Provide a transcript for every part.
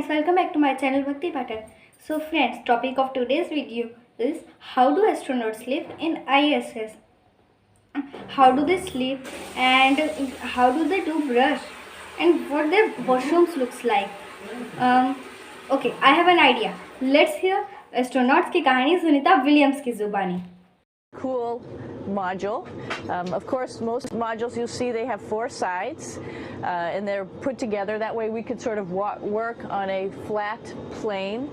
friends, welcome back to my channel Bhakti Pathak. So friends, topic of today's video is how do astronauts live in ISS? How do they sleep and how do they do brush and what their washrooms looks like? Okay, I have an idea. Let's hear astronauts की कहानी Sunita Williams की जुबानी. Cool module. Of course, most modules you'll see they have four sides and they're put together. That way we could sort of work on a flat plane,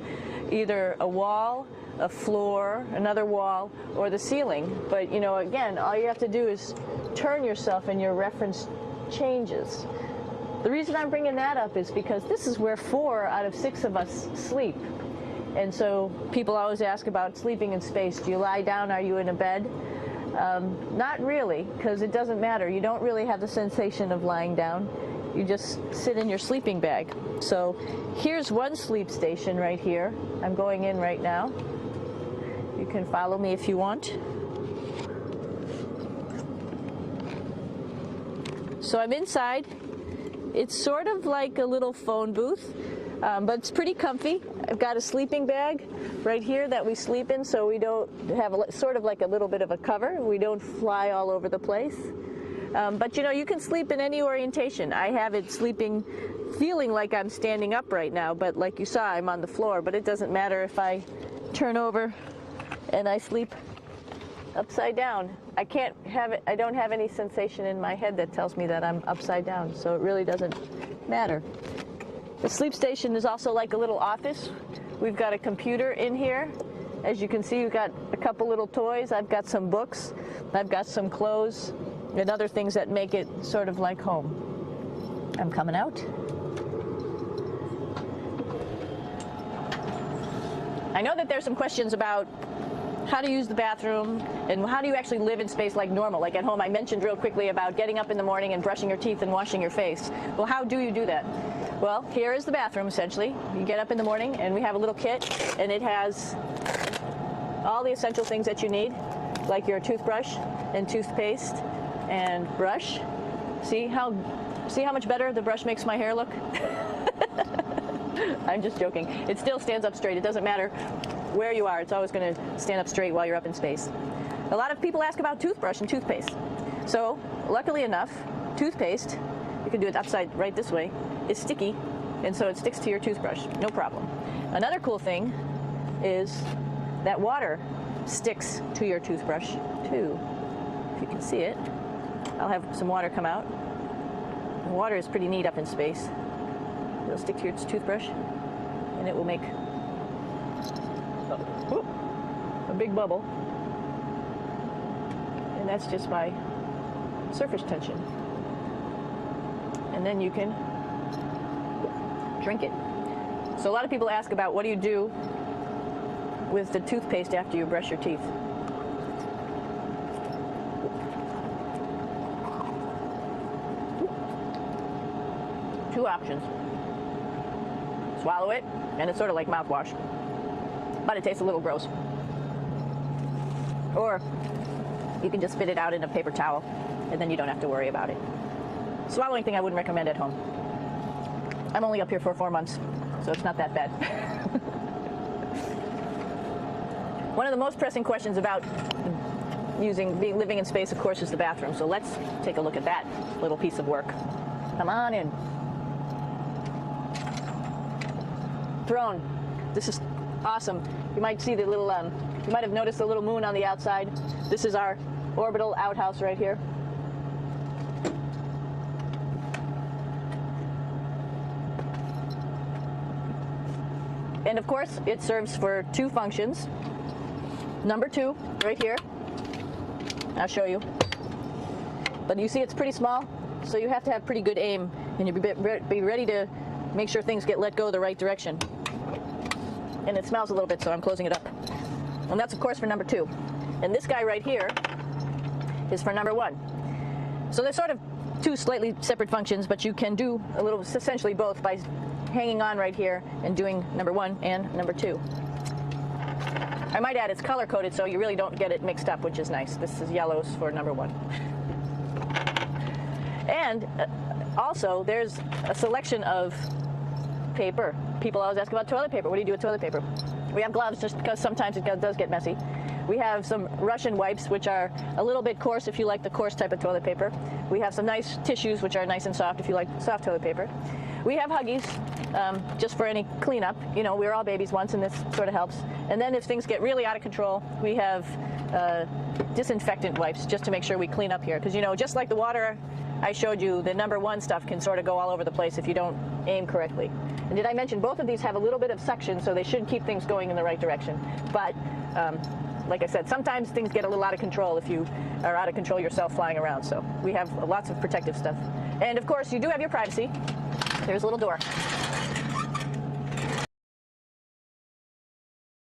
either a wall, a floor, another wall, or the ceiling. But you know, again, all you have to do is turn yourself and your reference changes. The reason I'm bringing that up is because this is where 4 out of 6 of us sleep. And so people always ask about sleeping in space. Do you lie down? Are you in a bed? Not really, because it doesn't matter. You don't really have the sensation of lying down. You just sit in your sleeping bag. So here's one sleep station right here. I'm going in right now. You can follow me if you want. So I'm inside. It's sort of like a little phone booth. But it's pretty comfy. I've got a sleeping bag right here that we sleep in, so we don't have sort of like a little bit of a cover. We don't fly all over the place. But you know, you can sleep in any orientation. I have it sleeping, feeling like I'm standing up right now, but like you saw, I'm on the floor. But it doesn't matter if I turn over and I sleep upside down. I don't have any sensation in my head that tells me that I'm upside down, so it really doesn't matter. The sleep station is also like a little office. We've got a computer in here. As you can see, we've got a couple little toys. I've got some books. I've got some clothes and other things that make it sort of like home. I'm coming out. I know that there's some questions about how to use the bathroom and how do you actually live in space like normal, like at home. I mentioned real quickly about getting up in the morning and brushing your teeth and washing your face. Well, how do you do that? Well, here is the bathroom, essentially. You get up in the morning, and we have a little kit, and it has all the essential things that you need, like your toothbrush and toothpaste and brush. See how much better the brush makes my hair look? I'm just joking. It still stands up straight. It doesn't matter where you are. It's always going to stand up straight while you're up in space. A lot of people ask about toothbrush and toothpaste. So, luckily enough, toothpaste, you can do it upside right this way, is sticky, and so it sticks to your toothbrush, no problem. Another cool thing is that water sticks to your toothbrush too. If you can see it, I'll have some water come out. The water is pretty neat up in space. It'll stick to your toothbrush, and it will make a big bubble, and that's just by surface tension. And then you can drink it. So a lot of people ask about what do you do with the toothpaste after you brush your teeth. Two options. Swallow it, and it's sort of like mouthwash, but it tastes a little gross. Or you can just spit it out in a paper towel, and then you don't have to worry about it. Swallowing thing I wouldn't recommend at home. I'm only up here for 4 months, so it's not that bad. One of the most pressing questions about living in space, of course, is the bathroom. So let's take a look at that little piece of work. Come on in. Throne. This is awesome. You might see the little, you might have noticed the little moon on the outside. This is our orbital outhouse right here. And of course, it serves for 2 functions. Number 2, right here. I'll show you. But you see it's pretty small, so you have to have pretty good aim, and you be ready to make sure things get let go the right direction. And it smells a little bit, so I'm closing it up. And that's, of course, for number 2. And this guy right here is for number 1. So there's sort of 2 slightly separate functions, but you can do a little, essentially both by hanging on right here and doing number 1 and number 2. I might add it's color coded so you really don't get it mixed up, which is nice. This is yellows for number 1. And also there's a selection of paper. People always ask about toilet paper. What do you do with toilet paper? We have gloves just because sometimes it does get messy. We have some Russian wipes, which are a little bit coarse if you like the coarse type of toilet paper. We have some nice tissues, which are nice and soft if you like soft toilet paper. We have Huggies, just for any cleanup. You know, we were all babies once, and this sort of helps. And then if things get really out of control, we have disinfectant wipes, just to make sure we clean up here. Because, you know, just like the water I showed you, the #1 stuff can sort of go all over the place if you don't aim correctly. And did I mention both of these have a little bit of suction, so they should keep things going in the right direction. But like I said, sometimes things get a little out of control if you are out of control yourself flying around. So we have lots of protective stuff. And of course, you do have your privacy. There's a little door.